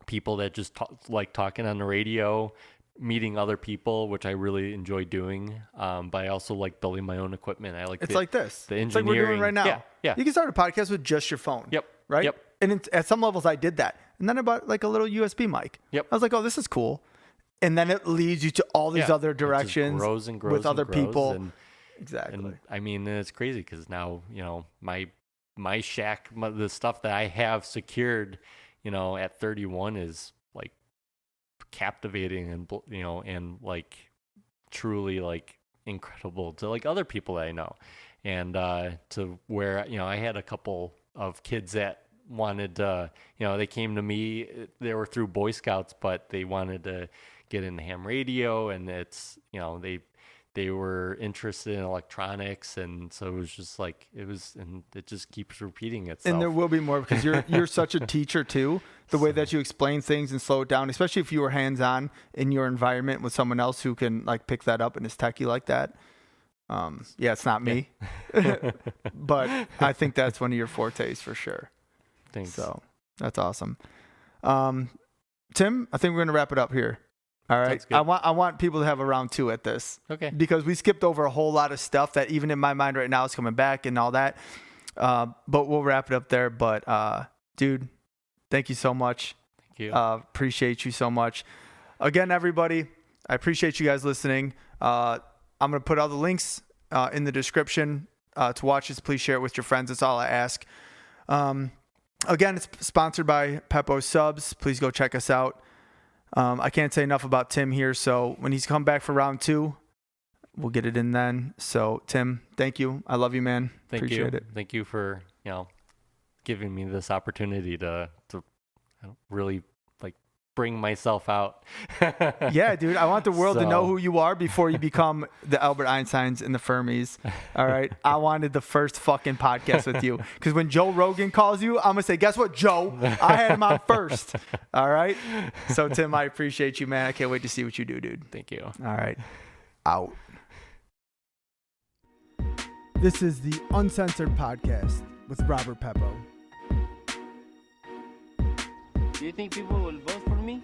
people that just like talking on the radio, meeting other people, which I really enjoy doing. But I also like building my own equipment. I like like this. The engineering. It's like we're doing right now. Yeah. You can start a podcast with just your phone. Yep. Right. Yep. And at some levels, I did that, and then I bought like a little USB mic. Yep. I was like, oh, this is cool. And then it leads you to all these other directions, it just grows and grows with other people. And, exactly. And I mean, it's crazy, because now my shack, the stuff that I have secured, at 31 is like captivating and and like truly like incredible to like other people that I know, and to where I had a couple of kids that wanted they came to me, they were through Boy Scouts, but they wanted to get into ham radio, and it's they were interested in electronics, and so it was just like and it just keeps repeating itself. And there will be more, because you're such a teacher too. The way that you explain things and slow it down, especially if you were hands-on in your environment with someone else who can like pick that up and is techie like that. It's not me, but I think that's one of your fortes for sure. Thanks. So that's awesome. Tim, I think we're going to wrap it up here. All right. I want people to have a round 2 at this. Okay. Because we skipped over a whole lot of stuff that even in my mind right now is coming back and all that. But we'll wrap it up there. But dude, thank you so much. Thank you. Appreciate you so much. Again, everybody, I appreciate you guys listening. I'm going to put all the links in the description to watch this. Please share it with your friends. That's all I ask. Again, it's sponsored by Peppo Subs. Please go check us out. I can't say enough about Tim here. So when he's come back for round 2, we'll get it in then. So Tim, thank you. I love you, man. Appreciate it. Thank you for, giving me this opportunity to really like bring myself out. Yeah, dude. I want the world to know who you are before you become the Albert Einsteins and the Fermis. All right. I wanted the first fucking podcast with you, because when Joe Rogan calls you, I'm going to say, guess what, Joe? I had him on first. All right. So, Tim, I appreciate you, man. I can't wait to see what you do, dude. Thank you. All right. Out. This is the Uncensored Podcast with Robert Peppo. Do you think people will vote for me?